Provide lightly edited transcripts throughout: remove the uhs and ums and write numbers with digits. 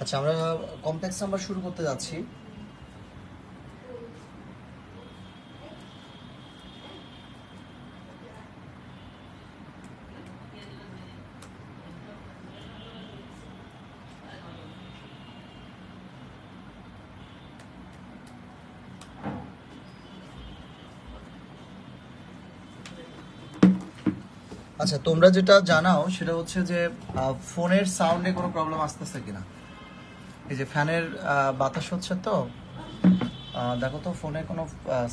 আচ্ছা, আমরা complex number শুরু করতে যাচ্ছি। আচ্ছা, তোমরা যেটা জানাও সেটা হচ্ছে যে ফোনের সাউন্ডে কোনো প্রবলেম আসতেছে কিনা। এই যে ফ্যানের বাতাস হচ্ছে তো, দেখো তো ফোনে কোনো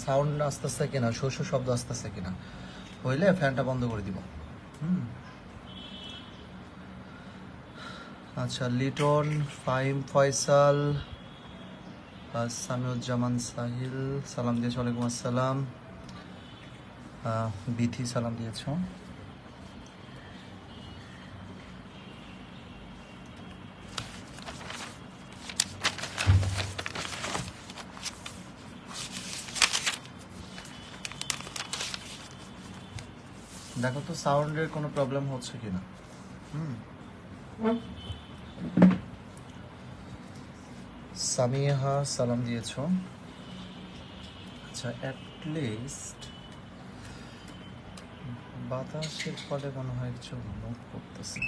সাউন্ড আসতেছে কিনা, শো শো শব্দ আসতেছে কিনা। হইলে ফ্যানটা বন্ধ করে দিব। হুম। আচ্ছা, লিটন, ফাহিম, ফয়সাল, সামিউজ্জামান, সাহিল সালাম দিয়েছ, ওয়ালাইকুম আসসালাম। বিথি সালাম দিয়েছ। দেখো তো সাউন্ডের কোনো প্রবলেম হচ্ছে কিনা। হুম। সামিহা সালাম দিয়েছ। আচ্ছা, অ্যাটলিস্ট বাতাসের ফলে মনে হয় কিছু মুভ করতেছে।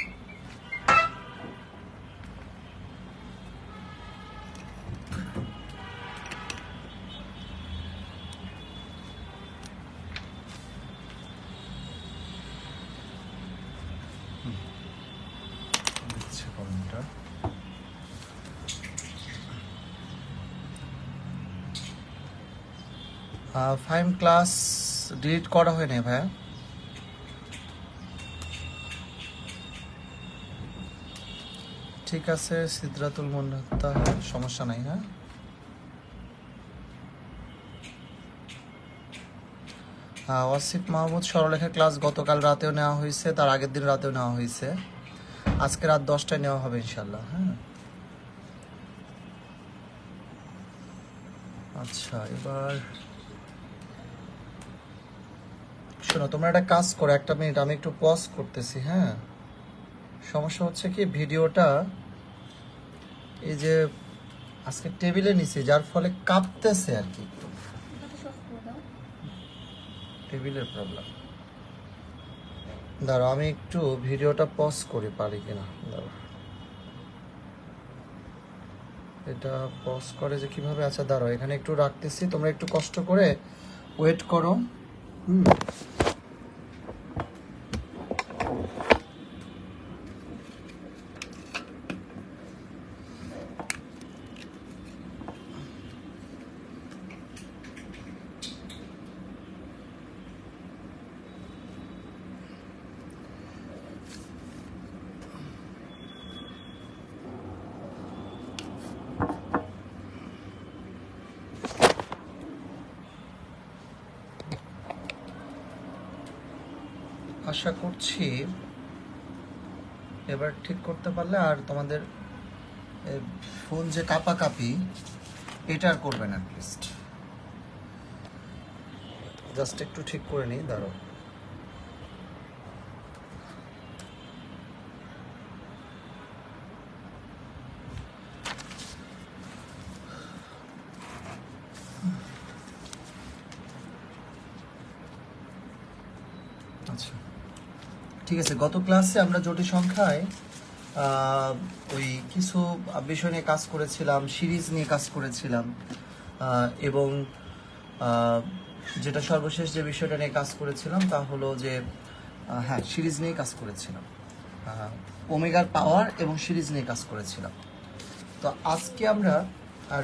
দেখছি কমেন্টটা। ফাইম ক্লাস ডিলিট করা হয়নি ভাইয়া। ঠিক আছে, সিদ্রাতুল মুনতা, সমস্যা নাই। হ্যাঁ, ওয়াসিফ মাহমুদ, সরলেখার ক্লাস গতকাল রাতেও নেওয়া হয়েছে, তার আগের দিন রাতেও নেওয়া হয়েছে। আজকে রাত 10টায় নেওয়া হবে ইনশাল্লাহ। হ্যাঁ, আচ্ছা, এবার শোনো, তোমরা একটা কাজ করো, 1 মিনিট আমি একটু পজ করতেছি। হ্যাঁ, সমস্যা হচ্ছে কি, ভিডিওটা এই যে আজকে টেবিলে নিছি, যার ফলে কাঁপতেছে আর কি, একটু টেবিলের প্রবলেম। দাঁড়াও, আমি একটু ভিডিওটা পজ করি, পারি কিনা। দাঁড়াও, এটা পজ করে যে কিভাবে। আচ্ছা দাঁড়াও, এখানে একটু রাখতেছি, তোমরা একটু কষ্ট করে ওয়েট করো। হুম। আশা করছি এবার ঠিক করতে পারলে আর তোমাদের ফোন যে কাঁপাকাঁপি এটা আর করবে না। অ্যাটলিস্ট জাস্ট একটু ঠিক করে নিই, দাঁড়াও। আচ্ছা, ঠিক আছে। গত ক্লাসে আমরা জটিল সংখ্যায় ওই কিছু বিষয় নিয়ে কাজ করেছিলাম, সিরিজ নিয়ে কাজ করেছিলাম, এবং যেটা সর্বশেষ যে বিষয়টা নিয়ে কাজ করেছিলাম তা হলো যে হ্যাঁ, সিরিজ নিয়ে কাজ করেছিলাম, ওমেগার পাওয়ার এবং সিরিজ নিয়ে কাজ করেছিলাম। তো আজকে আমরা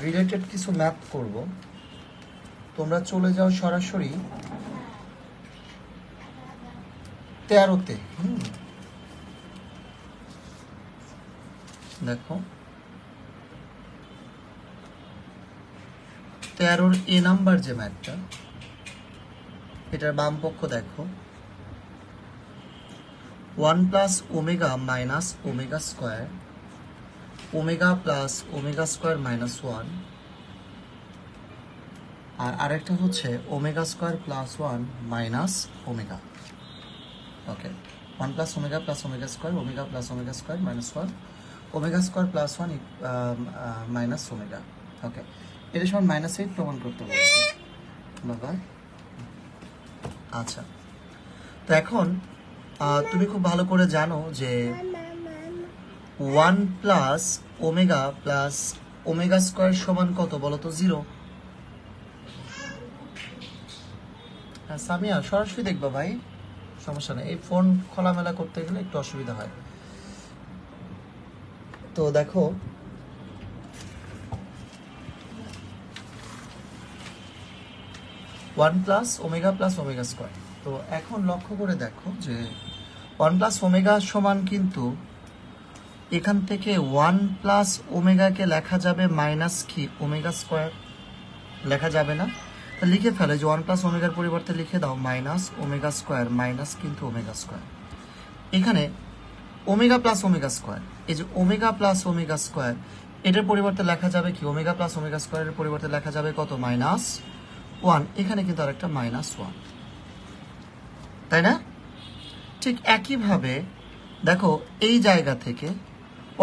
রিলেটেড কিছু ম্যাথ করব। তোমরা চলে যাও সরাসরি 13-তে। দেখো 13-র এ নাম্বার যে ম্যাথটা, এটার বাম পক্ষ দেখো, 1 plus omega minus omega square, omega plus omega square minus 1, আর আরেকটা হচ্ছে omega square plus 1 minus omega. Okay, 1 plus omega square, omega plus omega square minus 1, omega square plus 1 minus omega. Okay, এটা সমান -8 প্রমাণ করতে বলছি বাবা। আচ্ছা, তো এখন তুমি খুব ভালো করে জানো যে 1 প্লাস ওমেগা স্কোয়ার সমান কত বলো তো? 0। সামিয়া সরাসরি দেখবা ভাই, সমস্যা নেই। এই ফোন খোলামেলা করতে গেলে একটু অসুবিধা হয়। তো দেখো, ওয়ান প্লাস ওমেগা স্কোয়ার। তো এখন লক্ষ্য করে দেখো যে 1 প্লাস ওমেগা সমান কিন্তু এখান থেকে 1 প্লাস ওমেগাকে লেখা যাবে মাইনাস কি ওমেগা স্কোয়ার, লেখা যাবে না? লিখে ফেলে যে 1 প্লাস ওমেগার পরিবর্তে লিখে দাও মাইনাস ওমেগা স্কোয়ার মাইনাস কিন্তু ওমেগা স্কোয়ার। এখানে ওমেগা প্লাস ওমেগা স্কোয়ার, এই যে ওমেগা প্লাস ওমেগা স্কোয়ার, এটার পরিবর্তে লেখা যাবে কি ওমেগা প্লাস ওমেগা স্কোয়ারের পরিবর্তে লেখা যাবে কত? -1। এখানে কিন্তু আরেকটা -1, তাই না? ঠিক একইভাবে দেখো এই জায়গা থেকে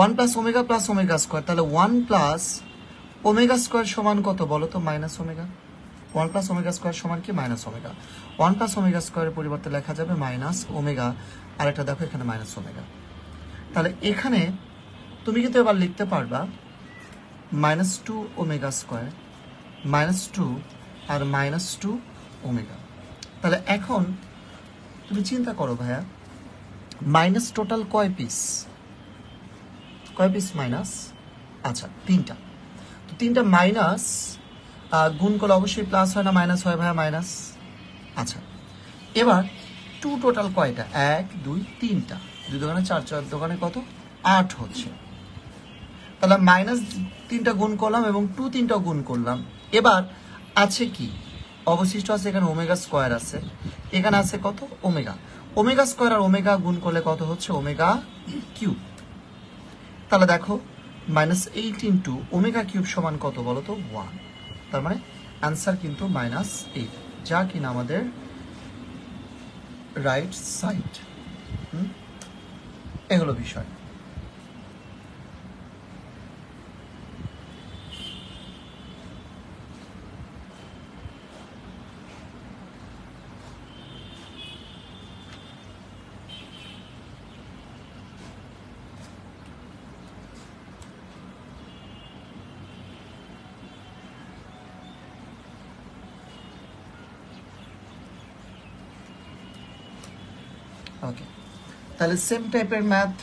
1 প্লাস ওমেগা স্কোয়ার, তাহলে 1 প্লাস ওমেগা স্কোয়ার সমান কত বলো তো? Minus omega. 1 plus omega square সমান কি? Minus omega. 1 প্লাস ওমেগা স্কোয়ারের পরিবর্তে লেখা যাবে মাইনাস ওমেগা, আর একটা দেখো এখানে মাইনাস ওমেগা। তাহলে এখানে তুমি কিন্তু এবার লিখতে পারবা -2 ওমেগা স্কোয়ার -2 আর -2 ওমেগা। তাহলে এখন তুমি চিন্তা করো ভাইয়া, মাইনাস টোটাল কয় পিস মাইনাস? আচ্ছা, 3টা। তো 3টা মাইনাস গুণ করলে অবশ্যই প্লাস হয় না মাইনাস হয় ভাইয়া? মাইনাস। আচ্ছা, এবার 2 টোটাল কয়টা? 1 2 3টা, 2 দোকানে 4, 4 দোকানে কত? 8 হচ্ছে। তাহলে -3টা গুণ করলাম এবং 2 3টা গুণ করলাম। এবার আছে কি? অবশিষ্ট আছে এখানে ওমেগা স্কোয়ার আছে, এখানে আছে কত? ওমেগা স্কোয়ার আর ওমেগা গুণ করলে কত হচ্ছে? Omega cube. তাহলে দেখো -8 ইন্টু ওমেগা কিউব সমান কত বলো তো? 1। তার মানে অ্যান্সার কিন্তু -8, যা কিনা আমাদের রাইট সাইড। এ হলো বিষয়। ওকে, তাহলে সেম টাইপের ম্যাথ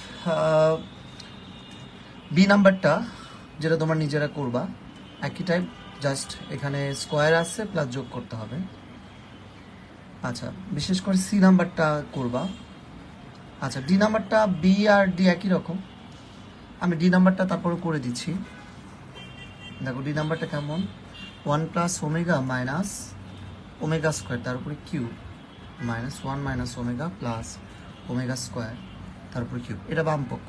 বি নাম্বারটা যেটা তোমরা নিজেরা করবা, একই টাইপ, জাস্ট এখানে স্কোয়ার আছে প্লাস যোগ করতে হবে। আচ্ছা, বিশেষ করে সি নাম্বারটা করবা। আচ্ছা, ডি নাম্বারটা বি আর ডি একই রকম, আমি ডি নাম্বারটা তারপরে করে দিচ্ছি। দেখো ডি নাম্বারটা কেমন? 1 plus omega minus omega square তার উপরে cube -1 minus omega plus omega square তার উপরে কিউব, এটা বাম পক্ষ।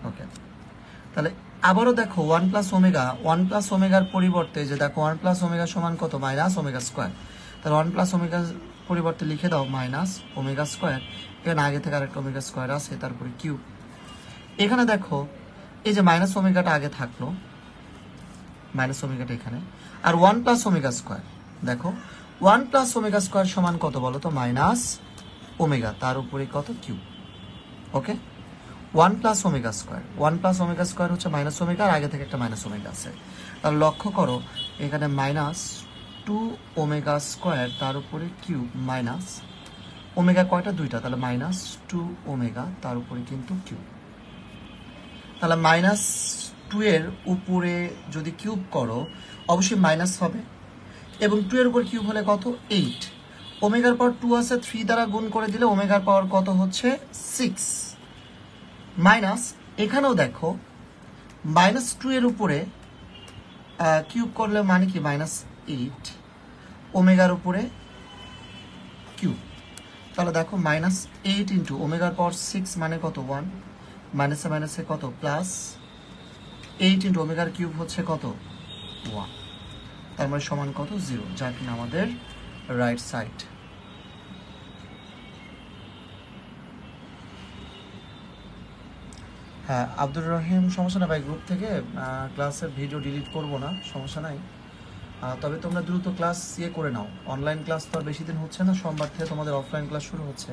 ওকে, তাহলে আবারও দেখো 1 প্লাস ওমেগার পরিবর্তে যে দেখো 1 প্লাস ওমেগা সমান কত? Minus omega square. তাহলে 1 প্লাস ওমেগার পরিবর্তে লিখে দাও মাইনাস ওমেগা স্কোয়ার, এখানে আগে থেকে আরেকটা ওমেগা স্কোয়ার আছে তারপরে কিউব। এখানে দেখো এই যে মাইনাস ওমেগাটা আগে থাকলো, মাইনাস ওমেগাটা এখানে, আর 1 প্লাস ওমেগা স্কোয়ার, দেখো 1 প্লাস ওমেগা স্কোয়ার সমান কত বলো তো? মাইনাস ওমেগা তার উপরে কত? কিউব। ওকে, 1 প্লাস ওমেগা স্কোয়ার হচ্ছে মাইনাস ওমেগা, আর আগে থেকে একটা মাইনাস ওমেগা আছে। তাহলে লক্ষ্য করো এখানে -2 ওমেগা স্কোয়ার তার উপরে কিউব মাইনাস ওমেগা কয়টা? 2টা, তাহলে -2 ওমেগা তার উপরে কিন্তু কিউব। তাহলে -2 এর উপরে যদি কিউব করো অবশ্যই মাইনাস হবে, এবং 2 এর উপর কিউব হলে কত? 8। ওমেগার পাওয়ার 2 আছে, 3 দ্বারা গুণ করে দিলে ওমেগার পাওয়ার কত হচ্ছে? 6 মাইনাস, এখানেও দেখো -2 এর উপরে কিউব করলে মানে কি? -8 ওমেগার উপরে কিউব। তাহলে দেখো -8 ইন্টু ওমেগার পাওয়ার 6 মানে কত? 1, মাইনাসে মাইনাসে কত? প্লাস 8 ইন্টু ওমেগার কিউব হচ্ছে কত? 1, তার মানে সমান কত? 0, যা কিনা আমাদের রাইট সাইড। হ্যাঁ আব্দুর রহিম, সমস্যা না ভাই, গ্রুপ থেকে ক্লাসের ভিডিও ডিলিট করব না, সমস্যা নাই। তবে তোমরা দ্রুত ক্লাস করে নাও, অনলাইন ক্লাস তো আর বেশি দিন হচ্ছে না, সোমবার থেকে তোমাদের অফলাইন ক্লাস শুরু হচ্ছে।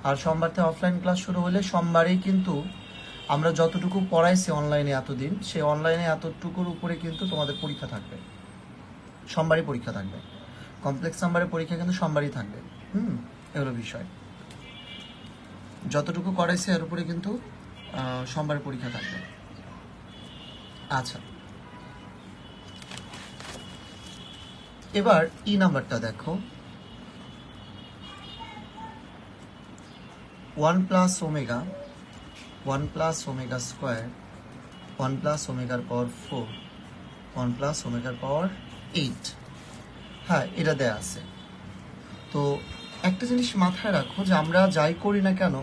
আর সোমবার থেকে অফলাইন ক্লাস শুরু হলে সোমবারেই কিন্তু আমরা যতটুকু পড়াইছি অনলাইনে এতদিন, সেই অনলাইনে এতটুকুর উপরে কিন্তু তোমাদের পরীক্ষা থাকবে, সোমবারই পরীক্ষা থাকবে, কমপ্লেক্স নাম্বারের পরীক্ষা কিন্তু সোমবারই থাকবে। এগুলো বিষয় যতটুকু করাইছে এর উপরে কিন্তু সোমবারের পরীক্ষা থাকবে। আচ্ছা, এবার ই নাম্বারটা দেখো, 1 plus omega 1 plus omega square 1 plus ওমেগার পাওয়ার 4 1 প্লাস ওমেগার পাওয়ার 8। হ্যাঁ, এটা দেয়া আছে। তো একটা জিনিস মাথায় রাখো যে আমরা যাই করি না কেন,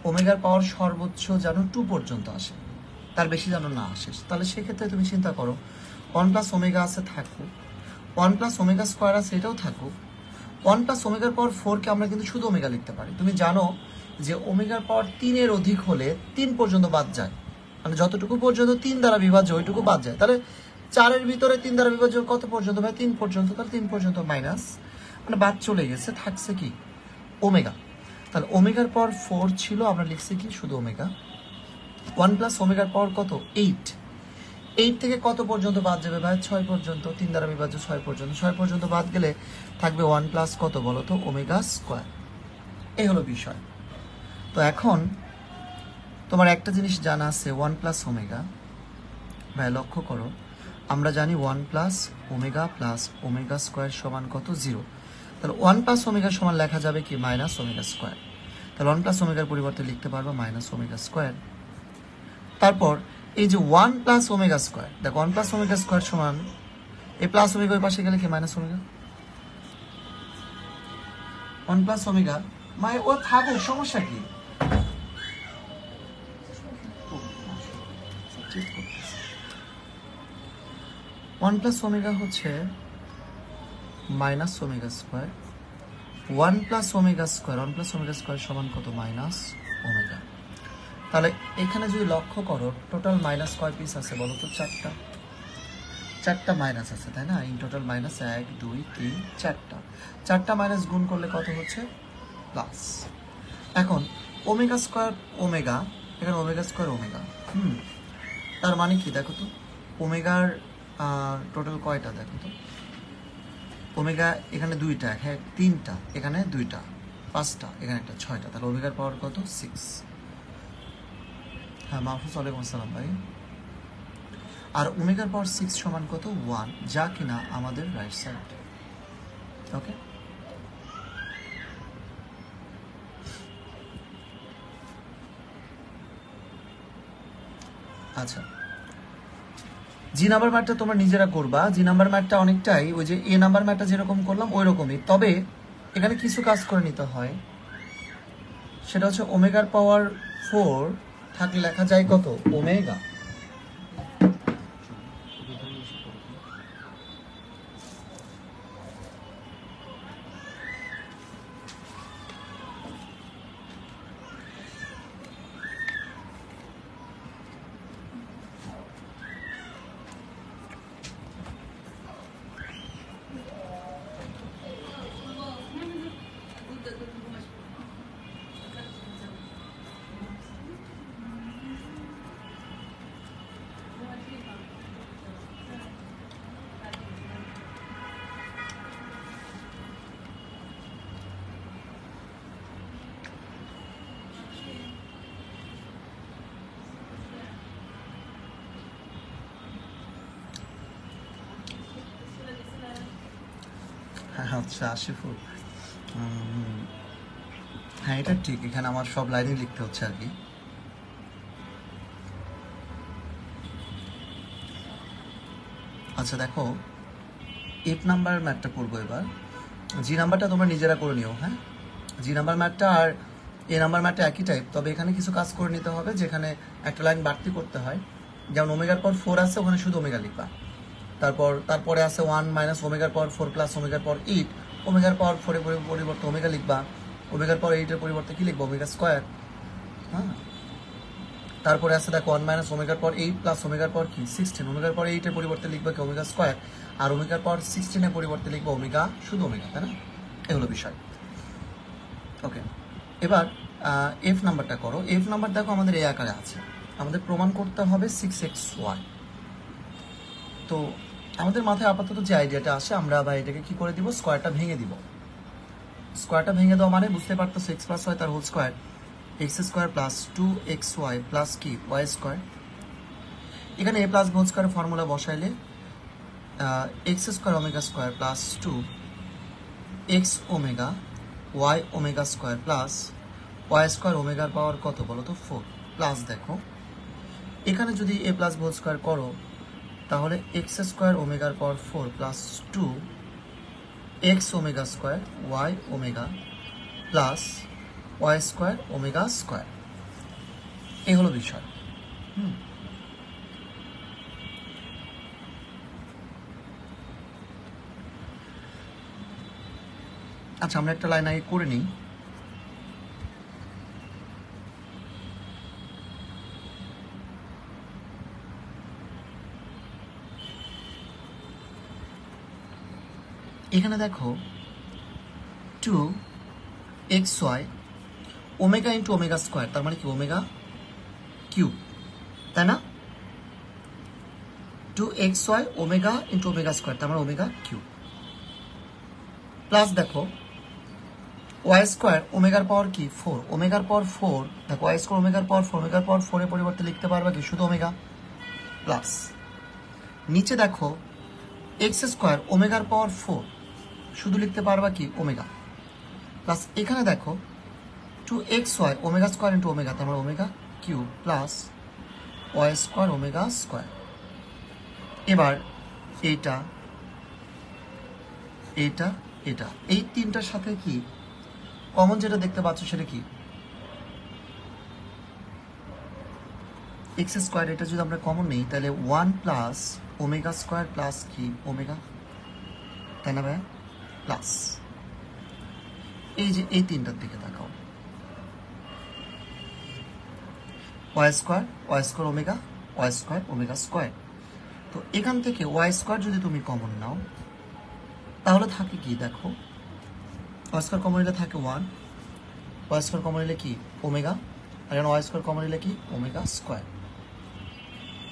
ওমেগার পাওয়ার সর্বোচ্চ যেন 2 পর্যন্ত আসে, তার বেশি যেন না আসে। তাহলে সেক্ষেত্রে তুমি চিন্তা করো, 1 প্লাস ওমেগা আছে থাকুক, 1 প্লাস ওমেগা স্কোয়ার আছে এটাও থাকুক, 1 প্লাস ওমেগার পাওয়ার 4কে আমরা কিন্তু শুধু ওমেগা লিখতে পারি। তুমি জানো যে ওমেগার পাওয়ার 3-এর অধিক হলে 3 পর্যন্ত বাদ যায়, মানে যতটুকু পর্যন্ত 3 দ্বারা বিভাজ্য ওইটুকু বাদ যায়। তাহলে 4-এর ভিতরে 3 দ্বারা বিভাজ্য কত পর্যন্ত ভাই? 3 পর্যন্ত। তাহলে 3 পর্যন্ত মাইনাস, মানে বাদ চলে গেছে, থাকছে কি? ওমেগা। তাহলে ওমেগার পাওয়ার 4 ছিল, আমরা লিখছি কি? শুধু ওমেগা। 1 প্লাস ওমেগার পাওয়ার কত? 8। 8 থেকে কত পর্যন্ত বাদ যাবে ভাই? 6 পর্যন্ত। 3 দ্বারা বিভাজ্য 6 পর্যন্ত। 6 পর্যন্ত বাদ গেলে থাকবে 1 প্লাস কত বলো তো? Omega square. এই হলো বিষয়। তো এখন তোমার একটা জিনিস জানা আছে, 1 প্লাস ওমেগা। ভাই লক্ষ্য করো, আমরা জানি 1 প্লাস ওমেগা স্কোয়ার সমান কত? 0। তাহলে 1 প্লাস ওমেগা সমান লেখা যাবে কি? Minus omega square. তাহলে 1 প্লাস ওমেগার পরিবর্তে লিখতে পারবো মাইনাস ওমেগা স্কোয়ার। তারপর এই যে 1 প্লাস ওমেগা স্কোয়ার, দেখো 1 প্লাস ওমেগা স্কোয়ার সমান, এই প্লাস ওমেগা ওই পাশে গেলে কি? Minus omega. 1 প্লাস ওমেগা মানে ও থাকুক, সমস্যা কি? ওয়ান প্লাস ওমেগা হচ্ছে minus omega square. 1 plus omega square সমান কত? Minus omega. তাহলে এখানে যদি লক্ষ্য করো, টোটাল মাইনাস কয় পিস আছে বলো তো? 4টা মাইনাস আছে, তাই না? ইন টোটাল মাইনাস 1 2 3 4টা মাইনাস গুণ করলে কত হচ্ছে? প্লাস। এখন ওমেগা স্কোয়ার ওমেগা, এখানে ওমেগা স্কোয়ার ওমেগা, তার মানে কি দেখো তো? ওমেগার টোটাল কয়টা দেখো তো? ওমেগা এখানে 2টা, হ্যাঁ 3টা, এখানে 2টা, 5টা, এখানে একটা, 6টা। তাহলে ওমেগার পাওয়ার কত? 6। হ্যাঁ মাহফুজ, ওয়ালাইকুম আসসালাম ভাই। আর ওমেগার পাওয়ার 6 সমান কত? 1, যা কিনা আমাদের রাইট সাইড। ওকে, আচ্ছা। জি নাম্বার ম্যাথটা তোমরা নিজেরা করবা। জি নাম্বার ম্যাথটা অনেকটাই ওই যে এ নাম্বার ম্যাথটা যেরকম করলাম ওই রকমই, তবে এখানে কিছু কাজ করে নিতে হয়। সেটা হচ্ছে ওমেগার পাওয়ার 4 থাকলে লেখা যায় কত? ওমেগা। আচ্ছা আশিফুল, হ্যাঁ এটা ঠিক, এখানে আমার সব লাইনই লিখতে হচ্ছে আর কি। আচ্ছা দেখো, এফ নাম্বার ম্যাথটা করবো এবার। জি নাম্বারটা তোমরা নিজেরা করে নিও। হ্যাঁ, জি নাম্বার ম্যাথটা আর এ নাম্বার ম্যাথটা একই টাইপ, তবে এখানে কিছু কাজ করে নিতে হবে, যেখানে একটা লাইন বাড়তি করতে হয়। যেমন ওমেগার পর 4 আছে, ওখানে শুধু ওমেগা লিখবা। তারপরে আছে 1 মাইনাস ওমেগার পাওয়ার 4 প্লাস ওমেগার পাওয়ার 8, ওমেগার পাওয়ার 4 এর পরিবর্তে ওমেগা লিখবা। ওমেগার পাওয়ার 8 এর পরিবর্তে কি লিখবো? Omega square. হ্যাঁ, তারপরে আছে দেখো 1 মাইনাস ওমেগার পর 8 প্লাস ওমেগার পর কি 16, ওমেগার পর 8 এর পরিবর্তে লিখবে কি ওমেগা স্কয়ার, আর ওমেগার পর 16 এর পরিবর্তে লিখবে ওমেগা, শুধু ওমেগা, তাই না? এই হলো বিষয়। ওকে, এবার এফ নাম্বারটা করো। এফ নাম্বার দেখো আমাদের এই আকারে আছে, আমাদের প্রমাণ করতে হবে 6xy। তো আমাদের মাথায় আপাতত যে আইডিয়াটা আসে, আমরা আবার এটাকে কি করে দিব, স্কোয়ারটা ভেঙে দিব। স্কোয়ারটা ভেঙে দেওয়া মানে বুঝতে পারতো এক্স প্লাস ওয়াই তার whole square, x square plus 2xy plus কি ওয়াই স্কোয়ার। এখানে a plus whole square formula বসাইলে x square omega square plus 2x omega y omega square plus y square ওমেগার পাওয়ার কত বলো তো 4, plus দেখো এখানে যদি এ প্লাস হোল স্কোয়ার করো তাহলে এক্স স্কোয়ার ওমেগার power 4 plus 2x omega square y omega plus y square omega square. এই হলো বিষয়। আচ্ছা, আমরা একটা লাইন আগে করে নিই। এখানে দেখো 2xy omega into omega square, তার মানে কি ওমেগা কিউব, তাই না? 2xy omega into omega square, তার মানে ওমেগা কিউব, প্লাস দেখো ওয়াই স্কোয়ার ওমেগার পাওয়ার কি 4, ওমেগার পাওয়ার 4, দেখো ওয়াই স্কোয়ার ওমেগার পাওয়ার 4, ওমেগার পাওয়ার 4 এর পরিবর্তে লিখতে পারবা কি শুধু ওমেগা, প্লাস নিচে দেখো এক্স স্কোয়ার ওমেগার পাওয়ার 4, শুধু লিখতে পারবা কি ওমেগা, প্লাস এখানে দেখো 2xy omega square into omega, তার মানে omega cube plus y square omega square. এবার এইটা এইটা এটা এই তিনটার সাথে কি কমন যেটা দেখতে পাচ্ছ সেটা কি এক্স স্কোয়ার। এটা যদি আমরা কমন নেই তাহলে 1 প্লাস ওমেগা স্কোয়ার প্লাস কি ওমেগা, তাই না ভাই? প্লাস এই যে এই তিনটার দিকে তাকাও, y square omega, y square omega square. তো এখান থেকে ওয়াই স্কোয়ার যদি তুমি কমন নাও তাহলে থাকে কি দেখো, ওয়াই স্কোয়ার কমন নিলে থাকে 1, ওয়াই স্কোয়ার কমন নিলে কি ওমেগা, আর এখানে ওয়াই স্কোয়ার কমন নিলে কি ওমেগা স্কোয়ার,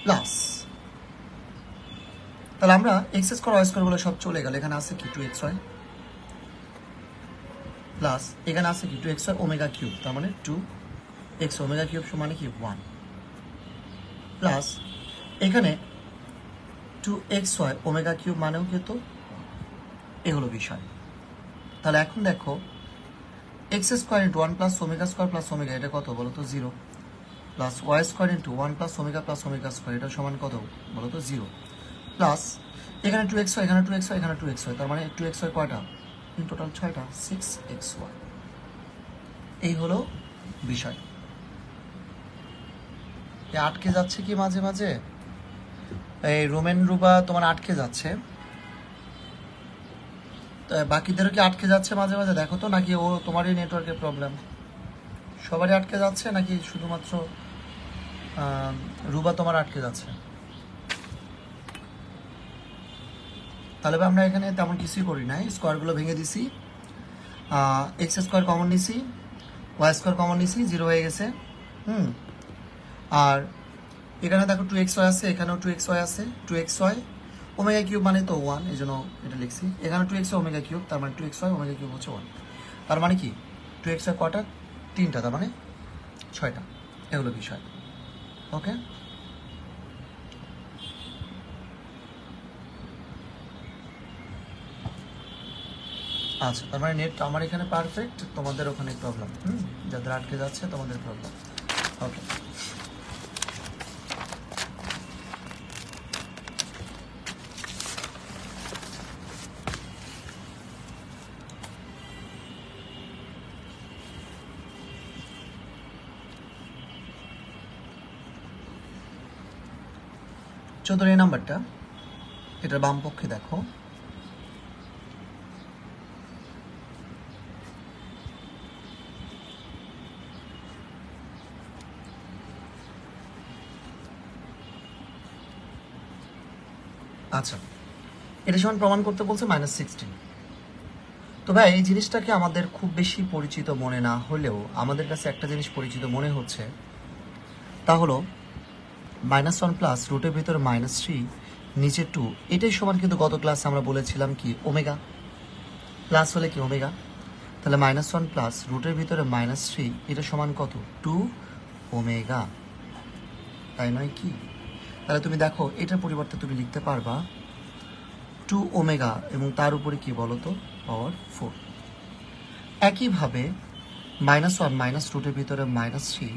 প্লাস তাহলে আমরা এক্স স্কোয়ার ওয়াই স্কোয়ার গুলো সব চলে গেল। এখানে আছে কি 2xy প্লাস এখানে আছে কি 2xy ওমেগা কিউব, তার মানে 2x ওমেগা কিউব সমান কি 1, প্লাস এখানে 2xy ওমেগা কিউব মানেও কিন্তু এগুলো বিষয়। তাহলে এখন দেখো x square into 1 plus omega square plus omega, এটা কত বলো তো 0, plus y square into 1 plus omega square, এটা সমান কত বলো তো 0, প্লাস এখানে 2xy এখানে 2xy এখানে 2xy, তার মানে 2xy কয়টা ইন টোটাল 6টা 6xy। এই হলো বিষয়। আটকে যাচ্ছে কি মাঝে মাঝে, এই রোমেন রুবা তোমার আটকে যাচ্ছে, বাকিদেরও কি আটকে যাচ্ছে মাঝে মাঝে দেখো তো, নাকি ও তোমারই নেটওয়ার্কের প্রবলেম? সবারই আটকে যাচ্ছে নাকি শুধুমাত্র রুবা তোমার আটকে যাচ্ছে? তাহলে আমরা এখানে তেমন কিছুই করি নাই, স্কোয়ারগুলো ভেঙে দিছি, এক্স স্কোয়ার কমন নিছি, ওয়াই স্কোয়ার কমন নিছি, 0 হয়ে গেছে। আর এখানে দেখো 2xy আছে, এখানেও 2xy আছে, 2xy ওমেগা কিউব মানে তো 1, এই জন্য এটা লিখছি। এখানে 2xy ওমেগা কিউব, তার মানে 2xy ওমেগা কিউব হচ্ছে 1, তার মানে কি 2xy কটা 3টা, তার মানে 6টা। এগুলো বিষয়। ওকে, আচ্ছা, তার মানে নেট আমার এখানে পারফেক্ট, তোমাদের ওখানে প্রবলেম, যাদের আটকে যাচ্ছে তোমাদের প্রবলেম। ওকে, চতুর্থ এই নাম্বারটা, এটার বাম পক্ষে দেখো আচ্ছা, এটা সমান প্রমাণ করতে বলছে -16। তো ভাই এই জিনিসটাকে আমাদের খুব বেশি পরিচিত মনে না হলেও আমাদের কাছে একটা জিনিস পরিচিত মনে হচ্ছে, তা হলো -1 প্লাস রুটের ভিতরে -3 নিচে 2, এটাই সমান কিন্তু গত ক্লাসে আমরা বলেছিলাম কি ওমেগা, প্লাস হলে কি ওমেগা, তাহলে -1 প্লাস রুটের ভিতরে -3 এটা সমান কত 2 ওমেগা, তাই নয় কি? তাহলে তুমি দেখো এটার পরিবর্তে তুমি লিখতে পারবা 2 ওমেগা এবং তার উপরে কি বলো তো পাওয়ার 4। একইভাবে -1 মাইনাস রুটের ভিতরে -3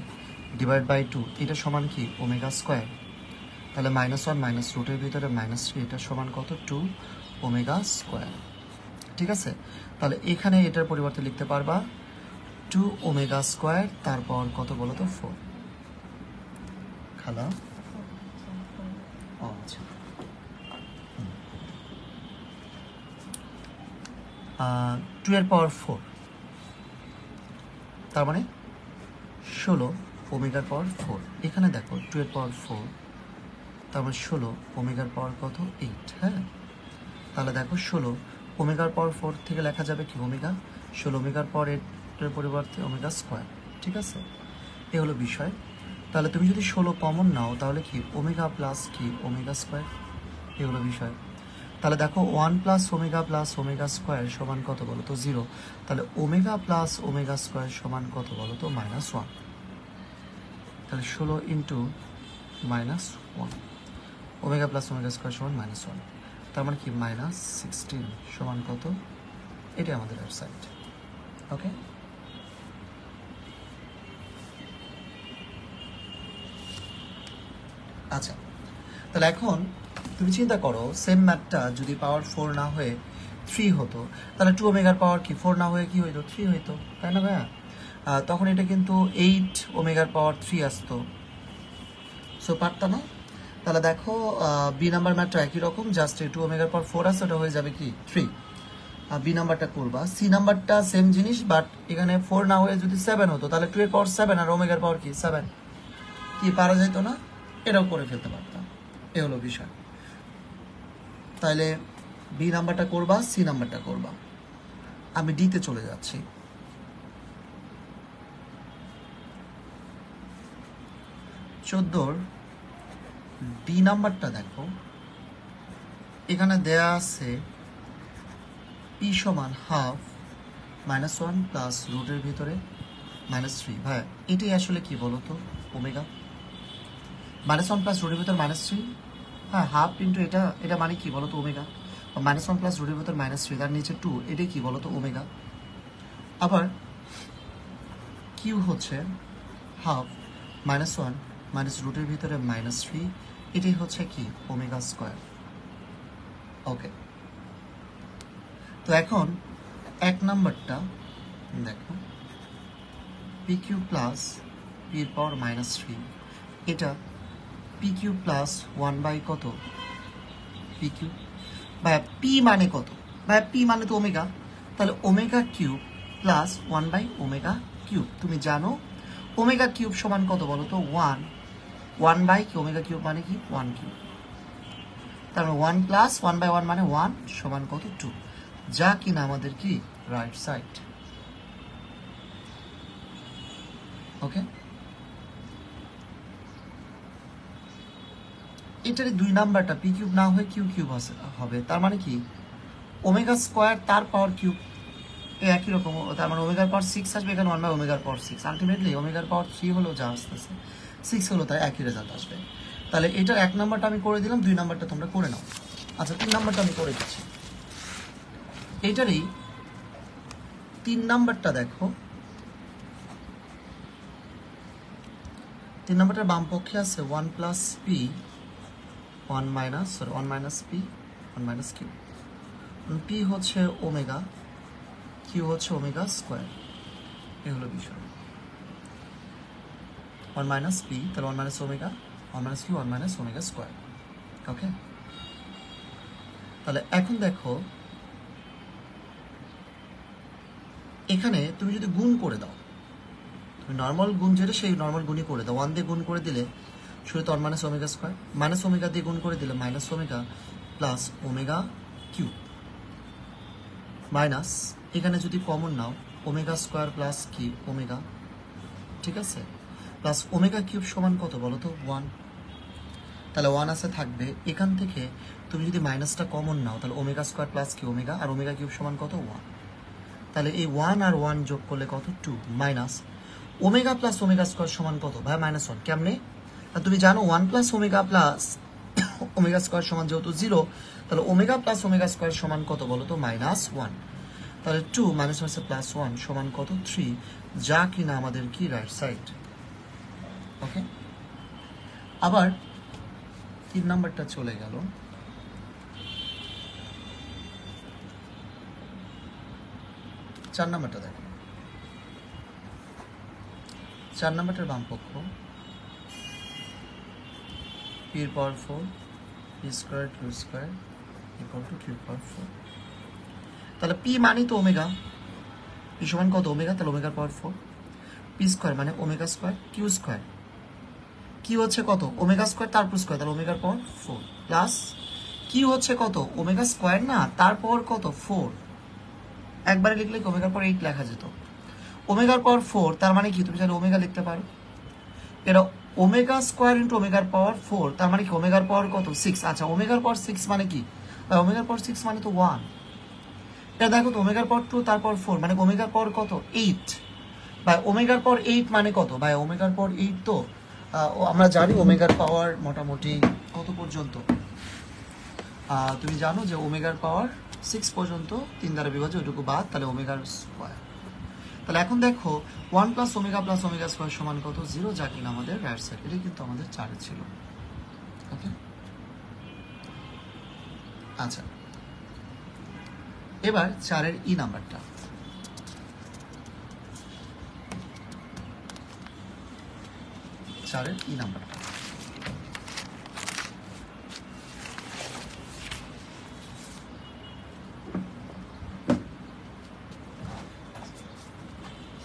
ডিভাইড বাই 2 এটা সমান কি ওমেগা স্কোয়ার, তাহলে -1 মাইনাস রুটের ভিতরে -3 এটা সমান কত 2 ওমেগা স্কোয়ার। ঠিক আছে, তাহলে এখানে এটার পরিবর্তে লিখতে পারবা 2 ওমেগা স্কোয়ার, তারপর কত বলো তো 4। খালা আচ্ছা, 2 এর পাওয়ার 4, তার মানে 16 ওমেগার পাওয়ার 4। এখানে দেখো 2 এর পাওয়ার 4, তার মানে 16 ওমেগার পাওয়ার কত 8। হ্যাঁ, তাহলে দেখো 16 ওমেগার পাওয়ার 4 থেকে লেখা যাবে কি ওমেগা, 16 ওমেগার পাওয়ার 8 পরিবর্তে ওমেগা স্কোয়ার। ঠিক আছে, এ হলো বিষয়। তাহলে তুমি যদি 16 কমন নাও তাহলে কি ওমেগা প্লাস কি ওমেগা স্কোয়ার, এ হলো বিষয়। তাহলে দেখো 1 প্লাস ওমেগা স্কোয়ার সমান কত বলো তো 0, তাহলে ওমেগা প্লাস ওমেগা স্কোয়ার সমান কত বলো তো -1, তাহলে 16 into -1 omega plus omega square সমান -1, তার মানে কি -16 সমান কত, এটাই আমাদের ওয়েবসাইট। ওকে, আচ্ছা, তাহলে এখন তুমি চিন্তা করো সেম ম্যাথটা যদি পাওয়ার 4 না হয়ে 3 হতো, তাহলে 2 ওমেগার পাওয়ার কি 4 না হয়ে কি হইতো 3 হইতো, তাই না ভাইয়া? তখন এটা কিন্তু 8 ওমেগার পাওয়ার 3 আসতো, সো পারতো না। তাহলে দেখো বি নাম্বার ম্যাথটা একই রকম, জাস্ট 2 ওমেগার পাওয়ার 4 আসছে, ওটা হয়ে যাবে কি 3। বি নাম্বারটা করবা, সি নাম্বারটা সেম জিনিস, বাট এখানে 4 না হয়ে যদি 7 হতো তাহলে 2 এর পাওয়ার 7 আর ওমেগার পাওয়ার কি 7, কি পারা যেত না? এটাও করে ফেলতে পারতাম, এ হলো বিষয়। তাহলে বি নাম্বারটা করবা, সি নাম্বারটা করবা। আমি ডিতে চলে যাচ্ছি। 14 ডি নাম্বারটা দেখো, এখানে দেয়া আছে পি সমান হাফ -1 প্লাস রুটের ভিতরে -3। ভাই এটাই আসলে কি বলো তো ওমেগা, -1 প্লাস রুটের ভিতরে -3, হ্যাঁ হাফ ইন্টু এটা মানে কি বলো তো ওমেগা, -1 প্লাস রুটের ভিতরে -3 তার নিচে 2, এটাই কি বলো তো ওমেগা। আবার কিউ হচ্ছে হাফ -1 মাইনাস রুটের ভিতরে -3, এটাই হচ্ছে কি ওমেগা স্কোয়ার। ওকে, তো এখন এক নাম্বারটা দেখো পি কিউ প্লাস পি এর পাওয়ার -3, এটা পি কিউ প্লাস 1 বাই কত পি কিউ, ভাই পি মানে কত, ভাই পি মানে তো ওমেগা, তাহলে omega cube plus 1 by omega cube. তুমি জানো ওমেগা কিউব সমান কত বলো তো 1 বাই কি ওমেগা কিউব মানে কি 1 কিউব, তার মানে 1 প্লাস 1 বাই 1 মানে 1 সমান কত 2, যা কিনা আমাদের কি রাইট সাইড। ওকে, এটার 2 নাম্বারটা পি কিউব না হয়ে কিউ কিউব হবে, তার মানে কি ওমেগা স্কোয়ার তার পাওয়ার কিউব, একই রকম, তার মানে ওমেগার পাওয়ার 6 আসবে, এখানে 1 বাই ওমেগার পাওয়ার 6, আলটিমেটলি ওমেগার পাওয়ার 3 হলো যা আসতেছে 6 হলো, তাই একই রেজাল্ট আসবে। তাহলে এটার 1 নাম্বারটা আমি করে দিলাম, 2 নাম্বারটা তোমরা করে নাও। আচ্ছা 3 নাম্বারটা আমি করে দিচ্ছি। এইটারই 3 নাম্বারটা দেখো, 3 নাম্বারটার বাম পক্ষে আছে 1 plus p 1 minus q, p হচ্ছে ওমেগা, কিউ হচ্ছে ওমেগা স্কোয়ার, এ হলো বিষয়। 1 মাইনাস পি, তাহলে 1 minus omega, 1 minus q, 1 minus omega square. Okay, তাহলে এখন দেখো এখানে তুমি যদি গুণ করে দাও, তুমি নর্মাল গুণ যেটা সেই নর্মাল গুণই করে দাও, 1 দিয়ে গুণ করে দিলে শুধু তো 1 minus omega square, minus omega দিয়ে গুণ করে দিলে minus omega, plus omega cube minus এখানে যদি কমন নাও ওমেগা স্কোয়ার প্লাস কি ওমেগা, ঠিক আছে, প্লাস ওমেগা কিউব সমান কত বলো তো 1, তাহলে 1 আছে থাকবে। এখান থেকে তুমি যদি মাইনাসটা কমন নাও তাহলে ওমেগা স্কোয়ার প্লাস কি ওমেগা, আর ওমেগা কিউব সমান কত 1, তাহলে এই 1 আর 1 যোগ করলে কত 2 minus omega plus omega square সমান কত ভাই -1, কেমনে? আর তুমি জানো 1 plus omega plus omega square সমান যেহেতু 0, তাহলে ওমেগা প্লাস ওমেগা স্কোয়ার সমান কত বলো তো -1, তাহলে 2 মাইনাস মাইনাসে প্লাস 1 সমান কত 3, যা কিনা আমাদের কি রাইট সাইড। ওকে, আবার 3 নাম্বারটা চলে গেল। 4 নাম্বারটা দেখো, 4 নাম্বারটার বাম পক্ষ p এর power 4 p square q square equal to 3 পাওয়ার 4, তাহলে p মানে তো ওমেগা, p সমান কত ওমেগা, তাহলে ওমেগার পাওয়ার 4, p স্কয়ার মানে omega square q square, q হচ্ছে কত ওমেগা স্কয়ার তারপর স্কয়ার, তাহলে ওমেগার পাওয়ার 4 প্লাস q হচ্ছে কত ওমেগা স্কয়ার না তারপর কত 4, একবারে লিখলে ওমেগার পাওয়ার 8 লেখা যেত, ওমেগার পাওয়ার 4 তার মানে কি তুমি চাইলে ওমেগা লিখতে পারো, এটা ওমেগা স্কয়ার ইনটু ওমেগার পাওয়ার 4 তার মানে কি ওমেগার পাওয়ার কত 6, আচ্ছা ওমেগার পাওয়ার 6 মানে কি ভাই, ওমেগার পাওয়ার 6 মানে তো 1, এটা দেখো তো ওমেগার পাওয়ার 2 তারপর 4 মানে ওমেগার পাওয়ার কত 8, ভাই ওমেগার পাওয়ার 8 মানে কত ভাই, ওমেগার পাওয়ার 8 তো আমরা জানি ওমেগার পাওয়ার মোটামুটি কত পর্যন্ত, তুমি জানো যে ওমেগার পাওয়ার 6 পর্যন্ত 3 দ্বারা বিভাজ্য, ওইটুকু বাদ, তাহলে ওমেগার স্কয়ার। তাহলে এখন দেখো 1 প্লাস ওমেগা স্কয়ার সমান কত 0, যা কিনা আমাদের রাইট সাইড, এটা কিন্তু আমাদের 4 ছিল। ওকে, আচ্ছা এবার 4 এর ই নাম্বারটা, 4 এর ই নাম্বারটা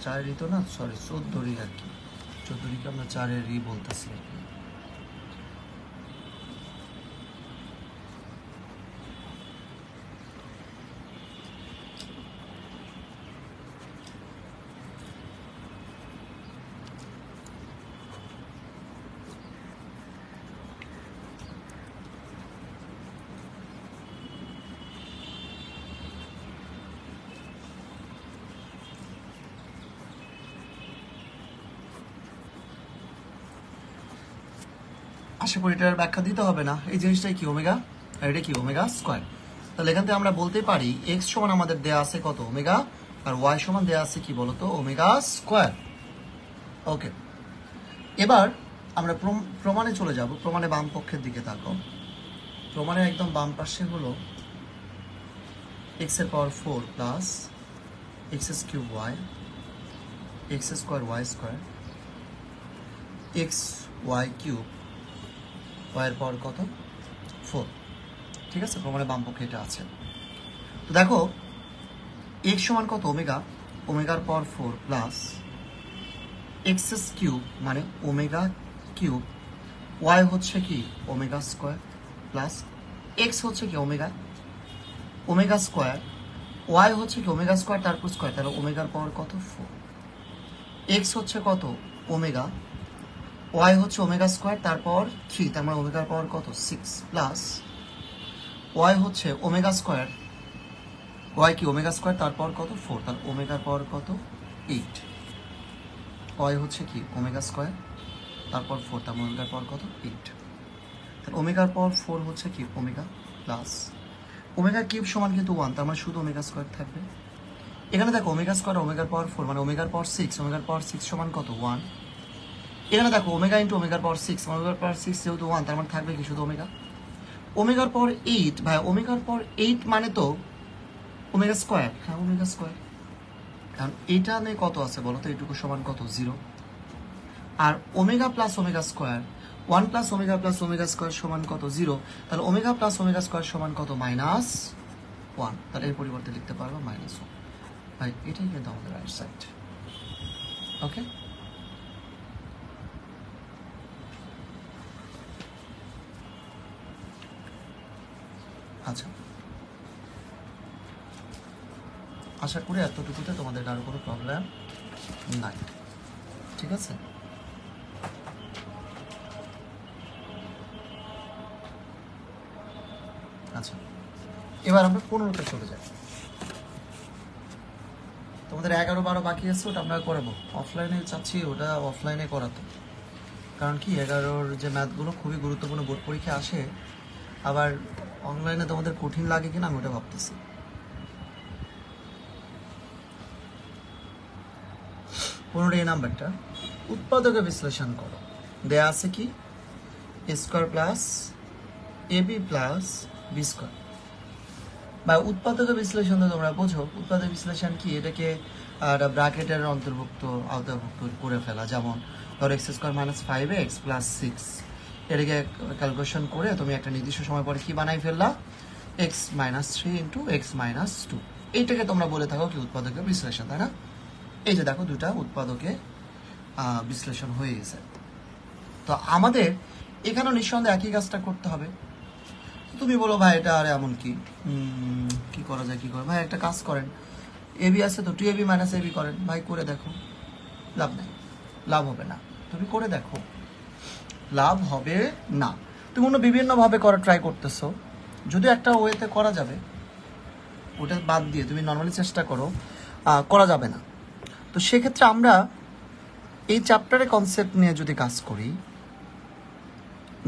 চারের ই তো না, সরি 14 আর কি, 14 আমরা 4 এর ই বলতেছি আর কি। আশা করি এটার ব্যাখ্যা দিতে হবে না, এই জিনিসটাই কি ওমেগা আর এটা কি ওমেগা স্কয়ার, তাহলে এখান থেকে আমরা বলতে পারি এক্স সমান আমাদের দেয়া আছে কত ওমেগা, আর ওয়াই সমান দেয়া আছে কি বলতো ওমেগা স্কয়ার। ওকে, এবার আমরা প্রমাণে চলে যাব, প্রমাণে বাম পক্ষের দিকে থাকো, প্রমাণে একদম বাম পাশে হলো এক্স এর power 4 plus x cube y x square y square x y cube y এর পাওয়ার কত 4, ঠিক আছে, প্রমাণে বাম পক্ষে এটা আছে। তো দেখো এক্স সমান কত omega, ওমেগার power 4 plus x cube মানে ওমেগা কিউব, ওয়াই হচ্ছে কি ওমেগা স্কয়ার প্লাস এক্স হচ্ছে কি ওমেগা ওমেগা স্কয়ার, ওয়াই হচ্ছে কি ওমেগা স্কয়ার তারপর স্কয়ার, তাহলে ওমেগার পাওয়ার কত 4, এক্স হচ্ছে কত ওমেগা, ওয়াই হচ্ছে ওমেগা স্কয়ার তারপর 3, তার মানে ওমেগার পাওয়ার কত 6 প্লাস ওয়াই হচ্ছে ওমেগা স্কয়ার, ওয়াই কি ওমেগা স্কয়ার তারপর কত 4, তাহলে ওমেগার পাওয়ার কত 8, ওয়াই হচ্ছে কি ওমেগা স্কয়ার তারপর 4, তার মানে ওমেগার পাওয়ার কত 8, তাহলে ওমেগার পাওয়ার 4 হচ্ছে কি ওমেগা প্লাস ওমেগা কিউব সমান কিন্তু 1, তার মানে শুধু ওমেগা স্কয়ার থাকবে। এখানে দেখো ওমেগা স্কয়ার ওমেগার পাওয়ার 4 মানে ওমেগার পাওয়ার 6, ওমেগার পাওয়ার 6 সমান কত 1, এখানে দেখো ওমেগা ইন্টু ওমেগার পাওয়ার 6, ওমেগার পাওয়ার 6 যেহেতু 1, তার মানে থাকবে কি শুধু ওমেগা, ওমেগার পাওয়ার 8 ভাই, ওমেগার পাওয়ার 8 মানে তো ওমেগা স্কয়ার, হ্যাঁ ওমেগা স্কয়ার, কারণ এটা নিয়ে কত আছে বলো তো, এইটুকু সমান কত 0, আর omega plus omega square 1 plus omega square সমান কত 0, তাহলে ওমেগা প্লাস ওমেগা স্কয়ার সমান কত -1, তাহলে এর পরিবর্তে লিখতে পারবো -1, ভাই এটাই কিন্তু আমাদের রাইট সাইড। ওকে, আচ্ছা, আশা করি এতটুকুতে তোমাদের কারো কোনো প্রবলেম নাই, ঠিক আছে? আচ্ছা, এবার আমরা 15তে চলে যাই। তোমাদের 11, 12 বাকি আছে, ওটা আমরা করাবো। অফলাইনে চাচ্ছি ওটা অফলাইনে করাতে, কারণ কি 11-র যে ম্যাথগুলো খুবই গুরুত্বপূর্ণ, বোর্ড পরীক্ষা আসে। আবার অনলাইনে তোমাদের কঠিন লাগে কিনা আমি ওটা ভাবতেছি। 15 এই নাম্বারটা, উৎপাদকে বিশ্লেষণ করো। দেয়া আছে কি a স্কয়ার প্লাস ab প্লাস বি স্কয়ার। বা উৎপাদকে বিশ্লেষণ তো তোমরা বোঝো, উৎপাদক বিশ্লেষণ কি, এটাকে ব্র্যাকেটের আওতাভুক্ত করে ফেলা। যেমন ধরো x square minus 5x plus 6, এটাকে ক্যালকুলেশন করে তুমি একটা নির্দিষ্ট সময় পরে কি বানাই ফেললা, x minus 3 into x minus 2। এইটাকে তোমরা বলে থাকো কি উৎপাদকের বিশ্লেষণ, তাই না? এই যে দেখো দুটা উৎপাদকে বিশ্লেষণ হয়ে গেছে। তো আমাদের এখানেও নিঃসন্দেহে একই কাজটা করতে হবে। তুমি বলো ভাই এটা আরে এমন কি করা যায়, কি করে ভাই, একটা কাজ করেন, এবি আছে তো 2ab মাইনাস এবি করেন। ভাই করে দেখো, লাভ নেই, লাভ হবে না। তুমি করে দেখো, লাভ হবে না। তুমি অন্য বিভিন্নভাবে করা ট্রাই করতেছো, যদিও একটা ওয়েতে করা যাবে, ওটা বাদ দিয়ে তুমি নর্মালি চেষ্টা করো, করা যাবে না। তো সেক্ষেত্রে আমরা এই চ্যাপ্টারের কনসেপ্ট নিয়ে যদি কাজ করি,